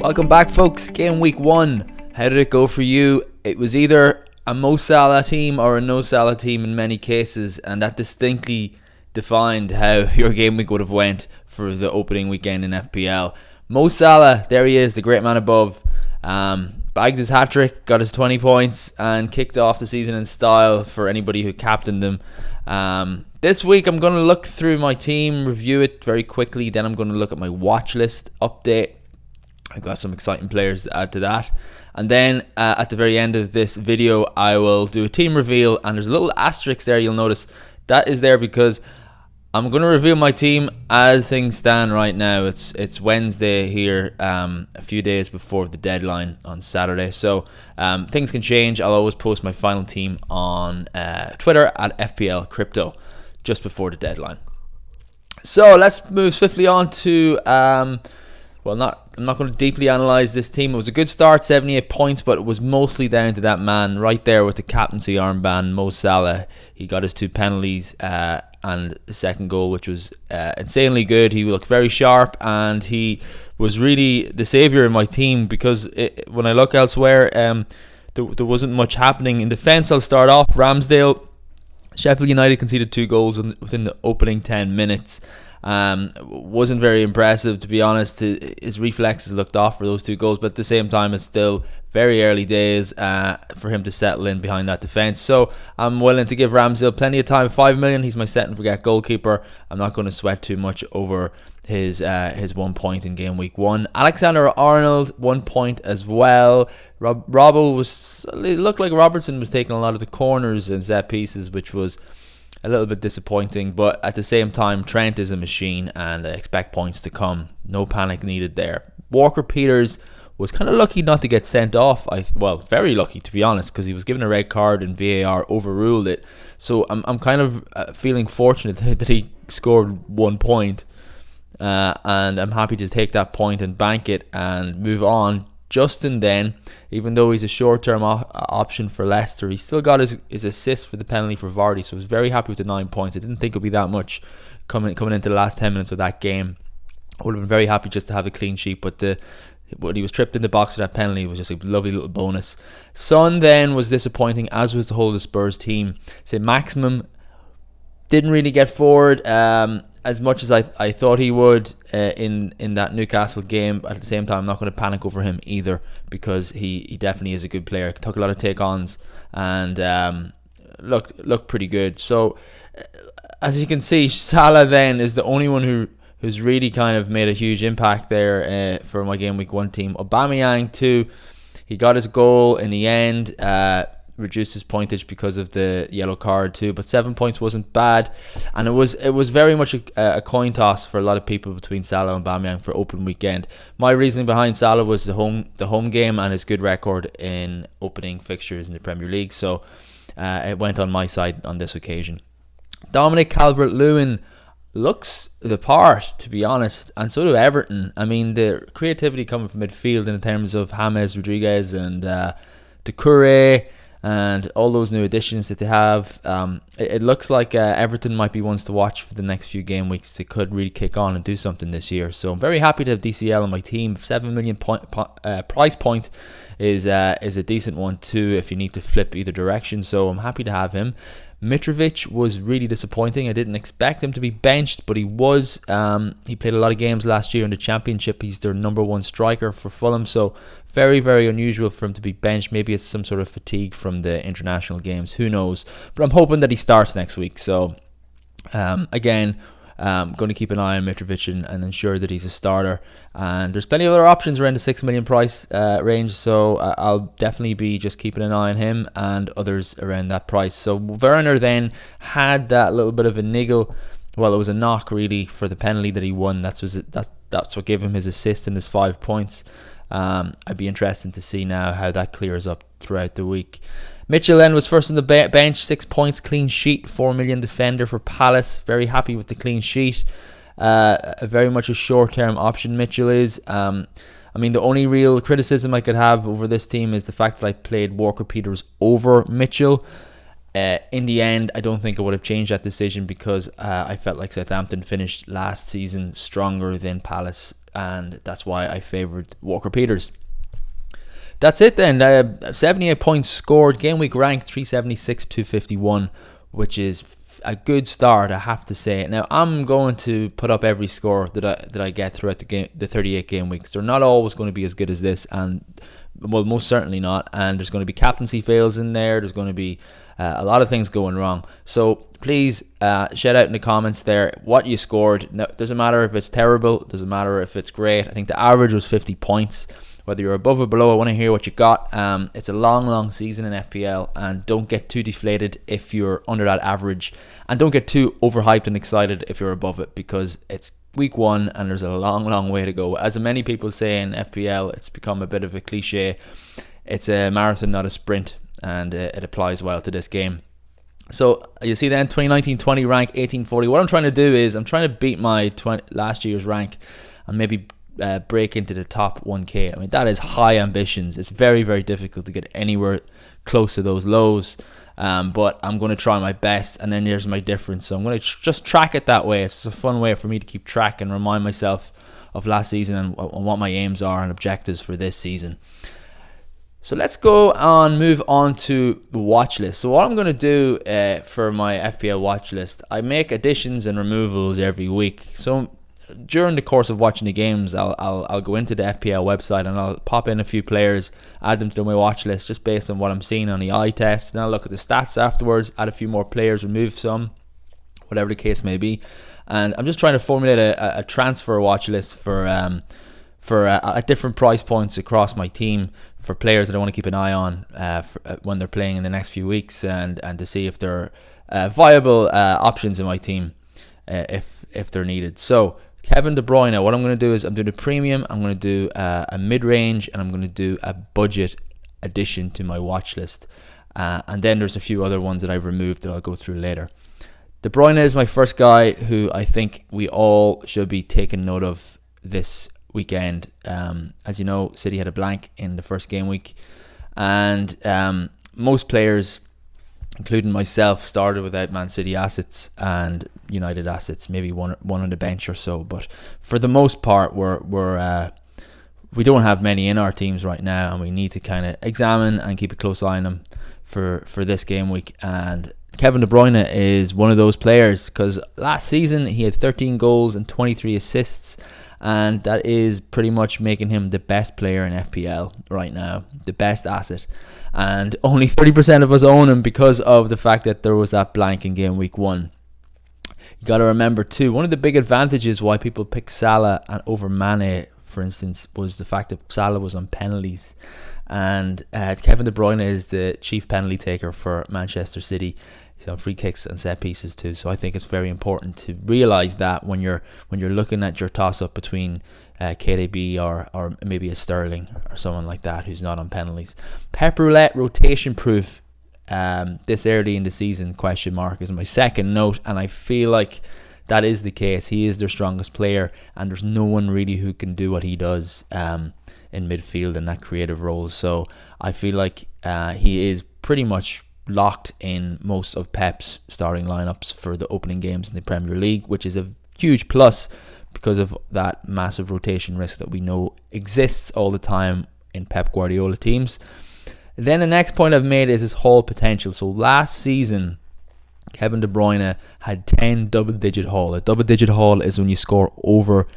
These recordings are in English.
Welcome back, folks. Game week 1. How did it go for you? It was either a Mo Salah team or a no Salah team in many cases, and that distinctly defined how your game week would have went for the opening weekend in FPL. Mo Salah, there he is, the great man above. Bagged his hat-trick, got his 20 points, and kicked off the season in style for anybody who captained him. This week I'm going to look through my team, review it very quickly, then I'm going to look at my watch list update. I've got some exciting players to add to that. And then at the very end of this video, I will do a team reveal. And there's a little asterisk there, you'll notice. That is there because I'm going to reveal my team as things stand right now. It's Wednesday here, a few days before the deadline on Saturday. So things can change. I'll always post my final team on Twitter at FPL Crypto just before the deadline. So let's move swiftly on to... I'm not going to deeply analyse this team. It was a good start, 78 points, but it was mostly down to that man right there with the captaincy armband, Mo Salah. He got his 2 penalties and the second goal, which was insanely good. He looked very sharp, and he was really the saviour in my team because when I look elsewhere, there wasn't much happening. In defence, I'll start off. Ramsdale, Sheffield United conceded 2 goals within the opening 10 minutes. Wasn't very impressive, to be honest. His reflexes looked off for those 2 goals, but at the same time it's still very early days for him to settle in behind that defence. So I'm willing to give Ramsdale plenty of time. 5 million, he's my set and forget goalkeeper. I'm not going to sweat too much over his 1 point in game week 1. Alexander-Arnold, 1 point as well. It looked like Robertson was taking a lot of the corners and set pieces, which was a little bit disappointing, but at the same time Trent is a machine and I expect points to come. No panic needed there. Walker-Peters was kind of lucky not to get sent off. Very lucky, to be honest, because he was given a red card and VAR overruled it. So I'm kind of feeling fortunate that he scored 1 point, and I'm happy to take that point and bank it and move on. Justin then, even though he's a short-term option for Leicester, he still got his assist for the penalty for Vardy, so I was very happy with the 9 points. I didn't think it would be that much coming into the last 10 minutes of that game. I would have been very happy just to have a clean sheet, but when he was tripped in the box for that penalty, was just a lovely little bonus. Son then was disappointing, as was the whole of the Spurs team. So Maximum didn't really get forward as much as I thought he would in that Newcastle game. But at the same time, I'm not going to panic over him either because he definitely is a good player. Took a lot of take-ons and looked pretty good. So as you can see, Salah then is the only one who's really kind of made a huge impact there for my game week 1 team. Aubameyang too, he got his goal in the end. Reduced his pointage because of the yellow card too, but 7 points wasn't bad, and it was very much a coin toss for a lot of people between Salah and Aubameyang for open weekend. My reasoning behind Salah was the home game and his good record in opening fixtures in the Premier League, so it went on my side on this occasion. Dominic Calvert-Lewin looks the part, to be honest, and so do Everton. I mean, the creativity coming from midfield in terms of James Rodriguez and Doucoure and all those new additions that they have. It looks like Everton might be ones to watch for the next few game weeks. They could really kick on and do something this year. So I'm very happy to have DCL on my team. 7 million price point is a decent one too if you need to flip either direction. So I'm happy to have him. Mitrovic was really disappointing. I didn't expect him to be benched, but he was. He played a lot of games last year in the Championship. He's their #1 striker for Fulham, so very, very unusual for him to be benched. Maybe it's some sort of fatigue from the international games. Who knows? But I'm hoping that he starts next week. So again, going to keep an eye on Mitrovic and ensure that he's a starter. And there's plenty of other options around the 6 million price range, so I'll definitely be just keeping an eye on him and others around that price. So Werner then had that little bit of a niggle. Well, it was a knock really for the penalty that he won. That's what gave him his assist and his 5 points. I'd be interested to see now how that clears up throughout the week. Mitchell then was first on the bench, 6 points, clean sheet, 4 million defender for Palace. Very happy with the clean sheet. Very much a short-term option, Mitchell is. I mean, the only real criticism I could have over this team is the fact that I played Walker-Peters over Mitchell. In the end, I don't think I would have changed that decision because I felt like Southampton finished last season stronger than Palace and that's why I favoured Walker Peters. That's it then. 78 points scored. Game week rank 376 251, which is a good start, I have to say. Now I'm going to put up every score that I get throughout the 38 game weeks. They're not always going to be as good as this, and well, most certainly not. And there's going to be captaincy fails in there. There's going to be a lot of things going wrong. So please shout out in the comments there what you scored. Now, it doesn't matter if it's terrible. It doesn't matter if it's great. I think the average was 50 points. Whether you're above or below, I want to hear what you got. It's a long season in FPL, and don't get too deflated if you're under that average, and don't get too overhyped and excited if you're above it, because it's week 1 and there's a long way to go. As many people say in FPL, it's become a bit of a cliche. It's a marathon, not a sprint, and it applies well to this game. So you see then 2019-20 rank 1840. What I'm trying to do is I'm trying to beat my last year's rank and maybe break into the top 1k. I mean, that is high ambitions. It's very difficult to get anywhere close to those lows, but I'm going to try my best, and then here's my difference. So I'm going to just track it that way. It's just a fun way for me to keep track and remind myself of last season and what my aims are and objectives for this season. So let's move on to the watch list. So what I'm going to do for my FPL watch list, I make additions and removals every week. So during the course of watching the games, I'll go into the FPL website and I'll pop in a few players, add them to my watch list just based on what I'm seeing on the eye test, and I'll look at the stats afterwards, add a few more players, remove some, whatever the case may be. And I'm just trying to formulate a transfer watch list for at different price points across my team, for players that I want to keep an eye on when they're playing in the next few weeks, and to see if they're viable options in my team if they're needed. So Kevin De Bruyne, what I'm going to do is I'm doing a premium, I'm going to do a mid-range, and I'm going to do a budget addition to my watch list. And then there's a few other ones that I've removed that I'll go through later. De Bruyne is my first guy who I think we all should be taking note of this weekend. As you know, City had a blank in the first game week, and most players, including myself, started without Man City assets and United assets, maybe one on the bench or so. But for the most part, we don't have many in our teams right now, and we need to kind of examine and keep a close eye on them for this game week. And Kevin De Bruyne is one of those players, because last season he had 13 goals and 23 assists, and that is pretty much making him the best player in FPL right now, the best asset. And only 30% of us own him because of the fact that there was that blank in game week 1. You got to remember too, one of the big advantages why people pick Salah and over Mane, for instance, was the fact that Salah was on penalties, and Kevin De Bruyne is the chief penalty taker for Manchester City. He's on free kicks and set pieces too. So I think it's very important to realise that when you're looking at your toss up between KDB or maybe a Sterling or someone like that who's not on penalties. Pep Roulette rotation proof this early in the season, question mark, is my second note, and I feel like that is the case. He is their strongest player, and there's no one really who can do what he does in midfield in that creative role. So I feel like he is pretty much locked in most of Pep's starting lineups for the opening games in the Premier League, which is a huge plus because of that massive rotation risk that we know exists all the time in Pep Guardiola teams. Then the next point I've made is his haul potential. So last season, Kevin De Bruyne had 10 double-digit haul. A double-digit haul is when you score over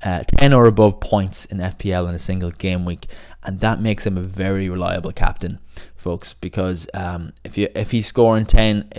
10 or above points in FPL in a single game week, and that makes him a very reliable captain, folks. Because if he scored 10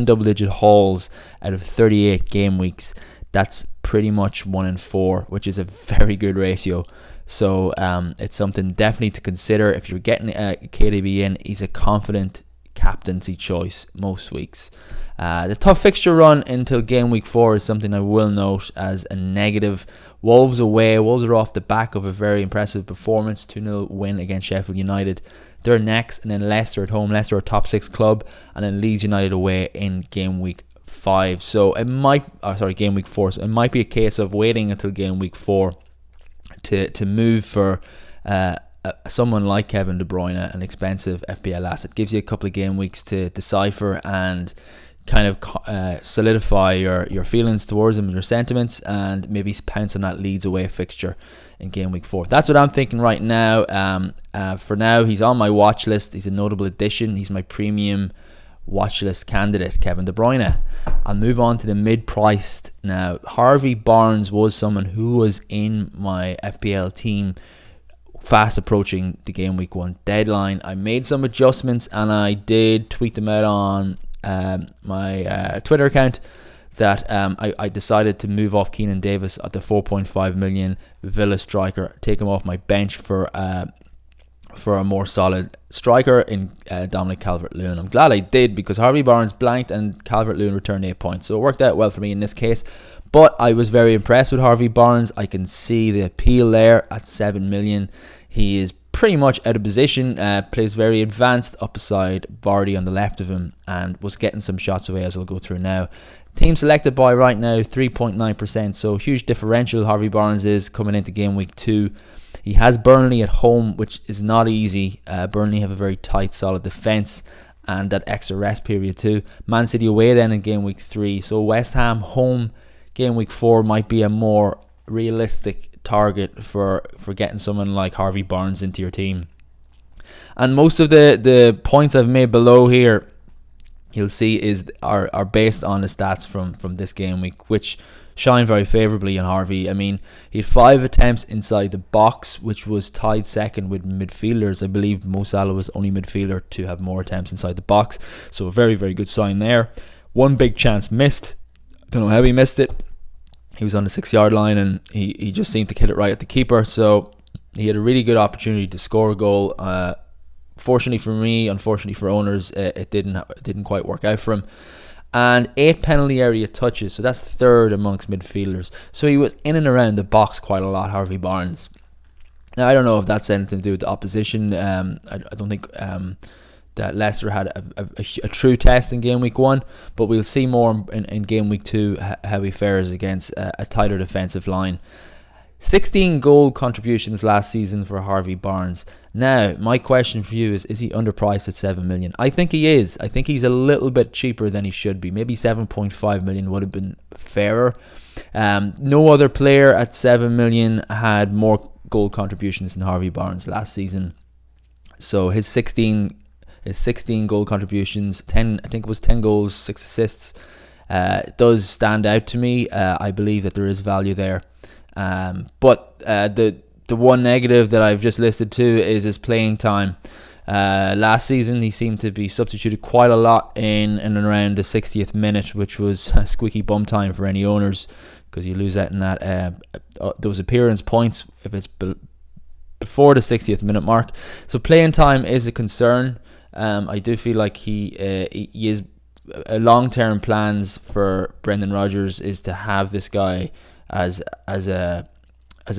double-digit hauls out of 38 game weeks, that's pretty much 1 in 4, which is a very good ratio. So it's something definitely to consider if you're getting KDB in. He's a confident captaincy choice most weeks. The tough fixture run until game week 4 is something I will note as a negative. Wolves away. Wolves are off the back of a very impressive performance, 2-0 win against Sheffield United. They're next, and then Leicester at home. Leicester are a top 6 club, and then Leeds United away in game week 5. So it might, game week 4. So it might be a case of waiting until game week 4 to move for someone like Kevin De Bruyne, an expensive FPL asset. Gives you a couple of game weeks to decipher and kind of solidify your feelings towards him and your sentiments, and maybe pounce on that Leeds away fixture in game week 4. That's what I'm thinking right now. For now, he's on my watch list. He's a notable addition. He's my premium watch list candidate, Kevin De Bruyne. I'll move on to the mid-priced now. Harvey Barnes was someone who was in my FPL team fast approaching the game week 1 deadline. I made some adjustments, and I did tweet them out on my Twitter account that I decided to move off Keenan Davis at the 4.5 million Villa striker, take him off my bench for a more solid striker in Dominic Calvert-Lewin. I'm glad I did, because Harvey Barnes blanked and Calvert-Lewin returned 8 points, so it worked out well for me in this case. But I was very impressed with Harvey Barnes. I can see the appeal there at 7 million. He is pretty much out of position, plays very advanced up beside Vardy on the left of him, and was getting some shots away, as I'll go through now. Team selected by right now 3.9%, so huge differential Harvey Barnes is coming into game week 2. He has Burnley at home, which is not easy. Burnley have a very tight, solid defence, and that extra rest period too. Man City away then in game week 3, so West Ham home game week 4 might be a more realistic target for getting someone like Harvey Barnes into your team. And most of the points I've made below here, you'll see, are based on the stats from this game week, which shine very favourably on Harvey. I mean, he had 5 attempts inside the box, which was tied second with midfielders. I believe Mo Salah was only midfielder to have more attempts inside the box, so a very, very good sign there. 1 big chance missed. Don't know how he missed it. He was on the 6-yard line, and he just seemed to hit it right at the keeper, so he had a really good opportunity to score a goal. Fortunately for me, unfortunately for owners, it didn't quite work out for him. And 8 penalty area touches, so that's third amongst midfielders. So he was in and around the box quite a lot, Harvey Barnes. Now, I don't know if that's anything to do with the opposition. I don't think that Leicester had a true test in game week 1, but we'll see more in game week 2 how he fares against a tighter defensive line. 16 goal contributions last season for Harvey Barnes. Now, my question for you is he underpriced at 7 million? I think he is. I think he's a little bit cheaper than he should be. Maybe 7.5 million would have been fairer. No other player at 7 million had more goal contributions than Harvey Barnes last season. So his 16 goal contributions, 10 goals, 6 assists, does stand out to me. I believe that there is value there. But the one negative that I've just listed too is his playing time. Last season he seemed to be substituted quite a lot in and around the 60th minute, which was squeaky bum time for any owners, because you lose out in that those appearance points if it's before the 60th minute mark. So playing time is a concern. I do feel like he is long-term plans for Brendan Rodgers is to have this guy as a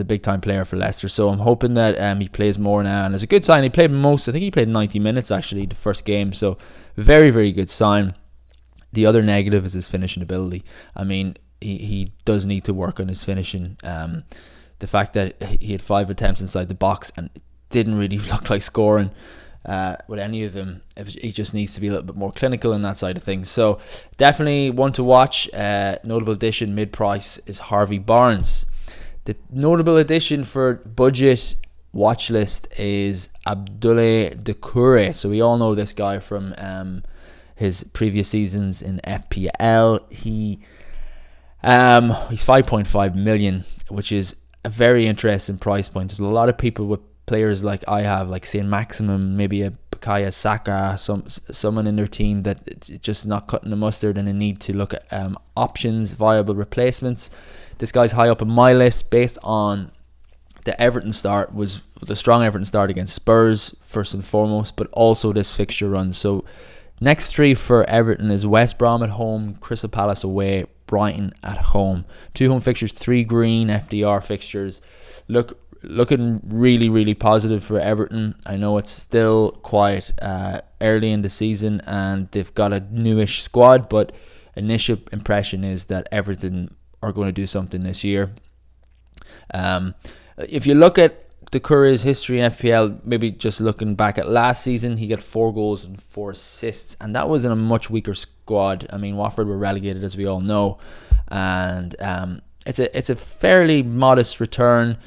big time player for Leicester. So I'm hoping that he plays more now, and it's a good sign. He played most. I think he played 90 minutes actually the first game, so very, very good sign. The other negative is his finishing ability. I mean, he does need to work on his finishing. The fact that he had 5 attempts inside the box and it didn't really look like scoring with any of them. He just needs to be a little bit more clinical in that side of things. So definitely one to watch. Notable addition mid-price is Harvey Barnes. The notable addition for budget watch list is Abdoulaye Doucoure. So we all know this guy from his previous seasons in FPL. He's 5.5 million, which is a very interesting price point. There's a lot of people with players like I have, like Saint Maximum, maybe a Bukayo Saka, someone in their team that just not cutting the mustard, and they need to look at options, viable replacements. This guy's high up on my list based on the Everton start, was the strong Everton start against Spurs first and foremost, but also this fixture run. So next 3 for Everton is West Brom at home, Crystal Palace away, Brighton at home. 2 home fixtures, 3 green FDR fixtures. Looking really, really positive for Everton. I know it's still quite early in the season and they've got a newish squad, but initial impression is that Everton are going to do something this year. If you look at Doucoure's history in FPL, maybe just looking back at last season, he got 4 goals and 4 assists, and that was in a much weaker squad. I mean, Watford were relegated, as we all know, and it's a fairly modest return,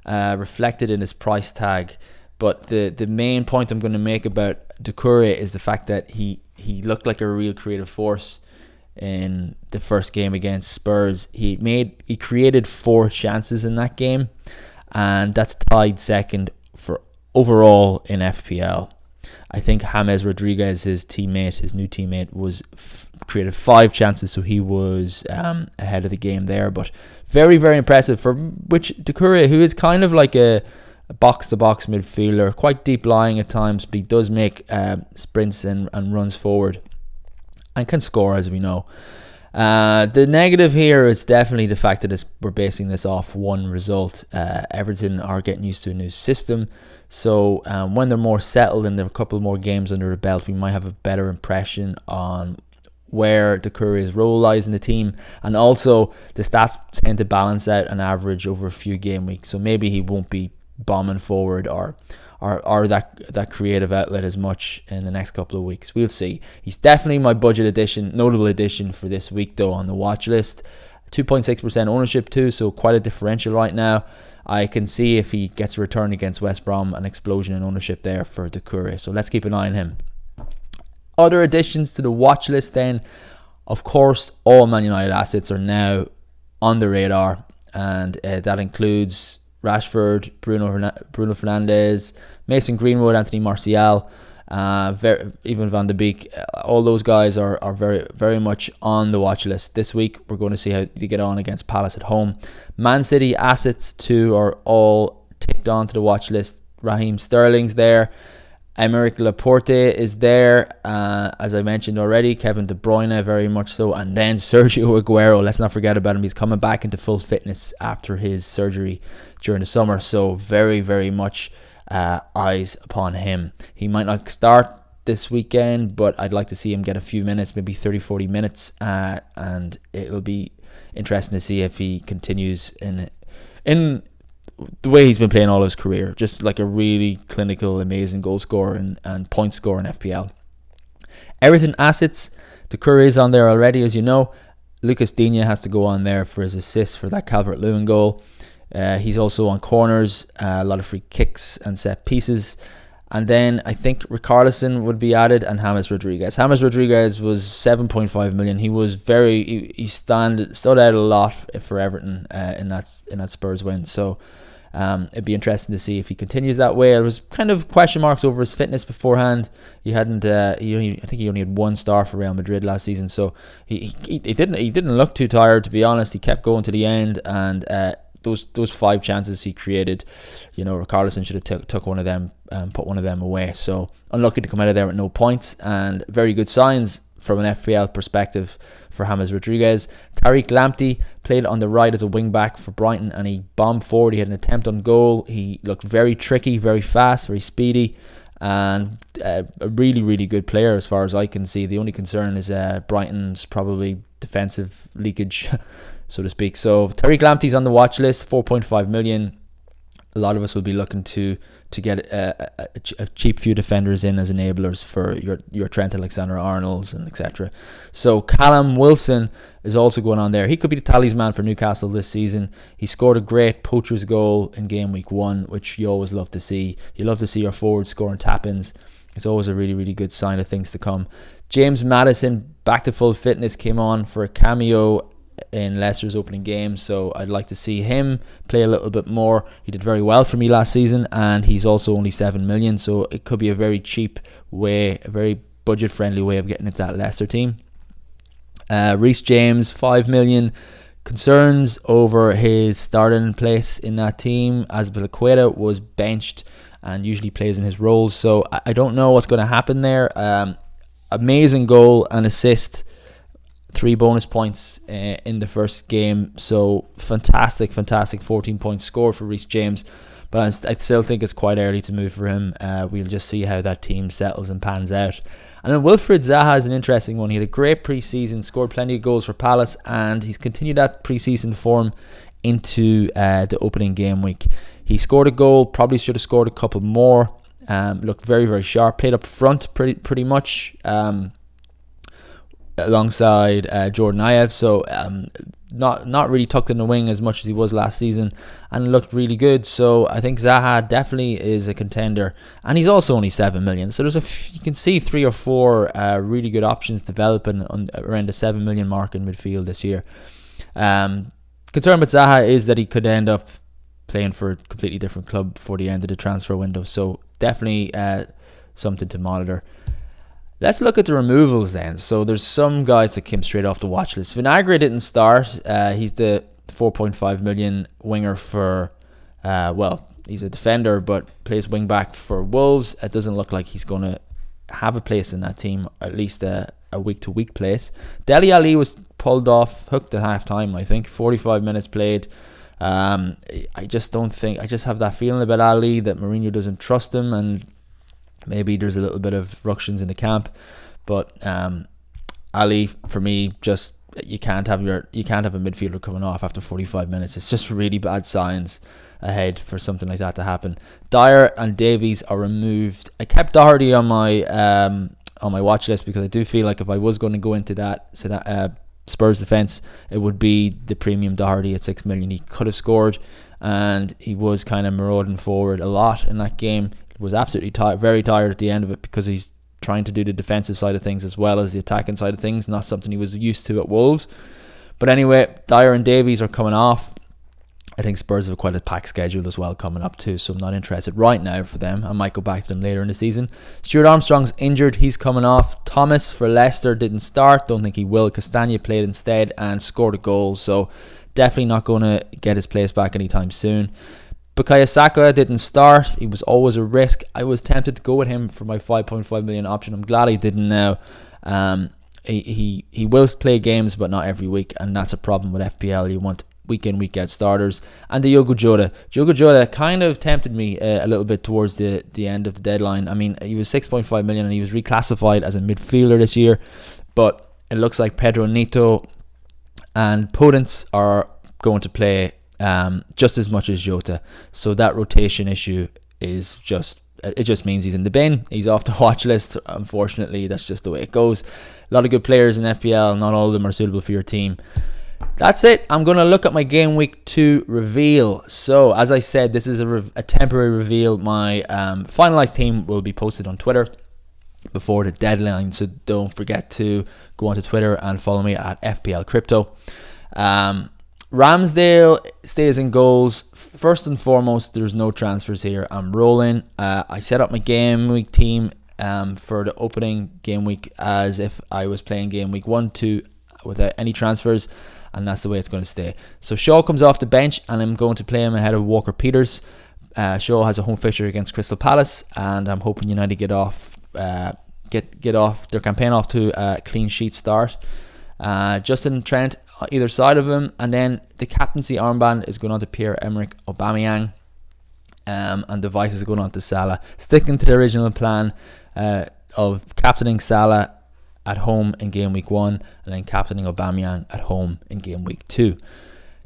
reflected in his price tag. But the main point I'm going to make about Doucoure is the fact that he looked like a real creative force in the first game against Spurs. He created 4 chances in that game, and that's tied second for overall in FPL. I think James Rodriguez, his new teammate, created 5 chances, so he was ahead of the game there. But very, very impressive for which Doucoure, who is kind of like a box-to-box midfielder, quite deep-lying at times, but he does make sprints and runs forward and can score, as we know. The negative here is definitely the fact that we're basing this off one result. Everton are getting used to a new system, so when they're more settled and there are a couple more games under the belt, we might have a better impression on where Doucoure's role lies in the team, and also the stats tend to balance out an average over a few game weeks, so maybe he won't be bombing forward or that creative outlet as much in the next couple of weeks. We'll see. He's definitely my notable addition for this week though on the watch list. 2.6% ownership too, so quite a differential right now. I can see if he gets a return against West Brom, an explosion in ownership there for Doucoure, so let's keep an eye on him. Other additions to the watch list then, of course, all Man United assets are now on the radar, and that includes Rashford, Bruno Fernandes, Mason Greenwood, Anthony Martial, even Van de Beek. All those guys are very, very much on the watch list. This week we're going to see how they get on against Palace at home. Man City assets too are all ticked onto the watch list. Raheem Sterling's there. Aymeric Laporte is there, as I mentioned already. Kevin De Bruyne, very much so, and then Sergio Aguero. Let's not forget about him. He's coming back into full fitness after his surgery during the summer, so very, very much eyes upon him. He might not start this weekend, but I'd like to see him get a few minutes, maybe 30-40 minutes, and it'll be interesting to see if he continues in the way he's been playing all his career, just like a really clinical, amazing goal scorer and point scorer in FPL. Everton assets, Doucoure is on there already, as you know. Lucas Digne has to go on there for his assist for that Calvert-Lewin goal. He's also on corners, a lot of free kicks and set pieces. And then I think Richarlison would be added, and James Rodriguez. James Rodriguez was 7.5 million. He was he stood out a lot for Everton in that Spurs win. So it'd be interesting to see if he continues that way. There was kind of question marks over his fitness beforehand. I think he only had 1 star for Real Madrid last season. So he didn't look too tired, to be honest. He kept going to the end, and those 5 chances he created, Richarlison should have took one of them and put one of them away. So unlucky to come out of there with no points, and very good signs from an FPL perspective for James Rodriguez. Tariq Lamptey played on the right as a wing back for Brighton, and he bombed forward. He had an attempt on goal. He looked very tricky, very fast, very speedy, and a really, really good player as far as I can see. The only concern is Brighton's probably defensive leakage, so to speak. So Tariq Lamptey's on the watch list, 4.5 million. A lot of us will be looking to get a cheap few defenders in as enablers for your Trent Alexander-Arnolds and etc. So Callum Wilson is also going on there. He could be the talisman for Newcastle this season. He scored a great poacher's goal in game week 1, which you always love to see. You love to see your forwards scoring tap-ins. It's always a really, really good sign of things to come. James Maddison, back to full fitness, came on for a cameo in Leicester's opening game, so I'd like to see him play a little bit more. He did very well for me last season, and he's also only 7 million, so it could be a very cheap way, a very budget friendly way of getting into that Leicester team. Reece James, 5 million. Concerns over his starting place in that team. Azpilicueta was benched and usually plays in his roles, so I don't know what's going to happen there. Amazing goal and assist, 3 bonus points in the first game, so fantastic 14-point score for Reece James, but I still think it's quite early to move for him. We'll just see how that team settles and pans out. And then Wilfried Zaha is an interesting one. He had a great pre-season, scored plenty of goals for Palace, and he's continued that pre-season form into the opening game week. He scored a goal, probably should have scored a couple more. Looked very, very sharp, played up front pretty much. alongside Jordan Ayew. So not really tucked in the wing as much as he was last season, and looked really good. So I think Zaha definitely is a contender, and he's also only 7 million. So you can see 3 or 4 really good options developing around the 7 million mark in midfield this year. Concern with Zaha is that he could end up playing for a completely different club before the end of the transfer window. So definitely something to monitor. Let's look at the removals then. So there's some guys that came straight off the watch list. Vinagre didn't start. He's the 4.5 million winger for, he's a defender, but plays wing back for Wolves. It doesn't look like he's going to have a place in that team, at least a week-to-week place. Dele Alli was pulled off, hooked at half-time, I think. 45 minutes played. I just have that feeling about Ali that Mourinho doesn't trust him, and maybe there's a little bit of ructions in the camp, but Ali, for me, just you can't have a midfielder coming off after 45 minutes. It's just really bad signs ahead for something like that to happen. Dyer and Davies are removed. I kept Doherty on my watch list because I do feel like if I was going to go into that Spurs defense, it would be the premium Doherty at 6 million. He could have scored, and he was kind of marauding forward a lot in that game. Was absolutely very tired at the end of it because he's trying to do the defensive side of things as well as the attacking side of things, not something he was used to at Wolves. But anyway, Dyer and Davies are coming off. I think Spurs have quite a packed schedule as well coming up too, so I'm not interested right now for them. I might go back to them later in the season. Stuart Armstrong's injured, he's coming off. Thomas for Leicester didn't start, don't think he will. Castagna played instead and scored a goal, so definitely not going to get his place back anytime soon. Bukayo Saka didn't start. He was always a risk. I was tempted to go with him for my 5.5 million option. I'm glad I didn't now. He will play games, but not every week, and that's a problem with FPL. You want week in, week out starters. And Diogo Jota kind of tempted me a little bit towards the end of the deadline. I mean, he was 6.5 million and he was reclassified as a midfielder this year, but it looks like Pedro Neto and Podence are going to play just as much as Jota, so that rotation issue is just means he's in the bin. He's off the watch list. Unfortunately, that's just the way it goes. A lot of good players in FPL, not all of them are suitable for your team. That's it. I'm going to look at my game week 2 reveal. So as I said, this is a temporary reveal. My finalized team will be posted on Twitter before the deadline, so don't forget to go onto Twitter and follow me at FPL Crypto. Ramsdale stays in goals. First and foremost, there's no transfers here. I'm rolling. I set up my game week team for the opening game week as if I was playing game week 1-2 without any transfers, and that's the way it's going to stay. So Shaw comes off the bench, and I'm going to play him ahead of Walker Peters. Shaw has a home fixture against Crystal Palace, and I'm hoping United get their campaign off to a clean sheet start. Justin Trent either side of him, and then the captaincy armband is going on to Pierre-Emerick Aubameyang, and the vice is going on to Salah, sticking to the original plan of captaining Salah at home in game week 1 and then captaining Aubameyang at home in game week 2.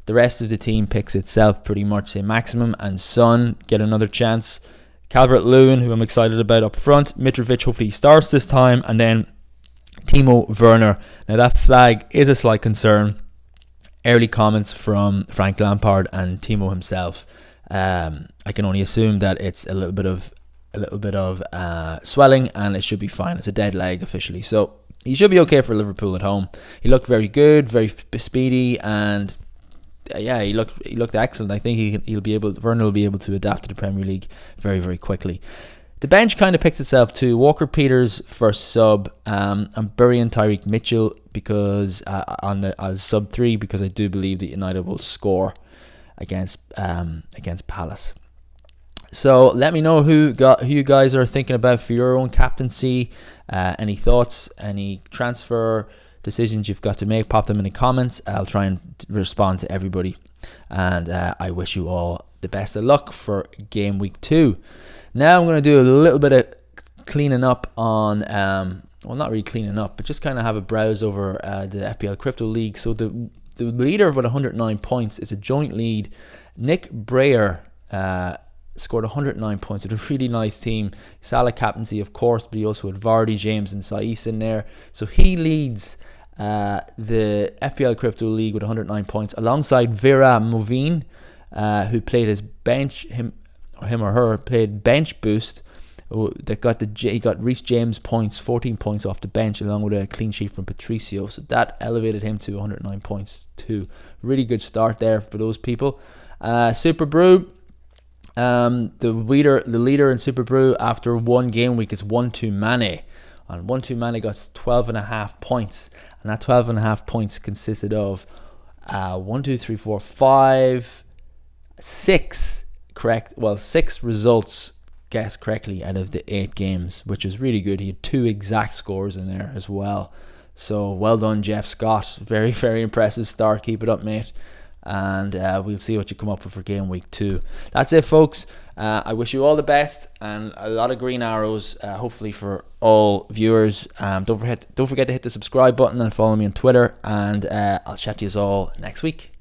The rest of the team picks itself pretty much a maximum, and Son get another chance. Calvert-Lewin, who I'm excited about up front. Mitrovic hopefully starts this time, and then Timo Werner. Now that flag is a slight concern. Early comments from Frank Lampard and Timo himself. I can only assume that it's a little bit of swelling, and it should be fine. It's a dead leg officially, so he should be okay for Liverpool at home. He looked very good, very speedy, and he looked excellent. I think Werner will be able to adapt to the Premier League very, very quickly. The bench kind of picks itself too. Walker Peters for sub. I'm burying Tyreek Mitchell because as sub 3 because I do believe that United will score against Palace. So let me know who you guys are thinking about for your own captaincy. Any thoughts, any transfer decisions you've got to make, pop them in the comments. I'll try and respond to everybody. And I wish you all the best of luck for game week 2. Now I'm going to do a little bit of cleaning up on, not really cleaning up, but just kind of have a browse over the FPL Crypto League. So the leader with 109 points is a joint lead. Nick Breyer scored 109 points with a really nice team. Salah captaincy, of course, but he also had Vardy, James and Saiss in there. So he leads The FPL Crypto League with 109 points, alongside Vera Movin, who played his bench, him or her played bench boost. He got Reece James points, 14 points off the bench, along with a clean sheet from Patricio. So that elevated him to 109 points too. Really good start there for those people. Super Brew, the leader in Super Brew after one game week is 1-2 Mane. And 1-2 Mane got 12.5 points, and that 12.5 points consisted of 6 results guessed correctly out of the 8 games, which is really good. He had 2 exact scores in there as well. So well done, Jeff Scott. Very, very impressive start. Keep it up, mate. And we'll see what you come up with for game week 2. That's it, folks. I wish you all the best and a lot of green arrows, hopefully for all viewers. Don't forget to hit the subscribe button and follow me on Twitter. And I'll chat to you all next week.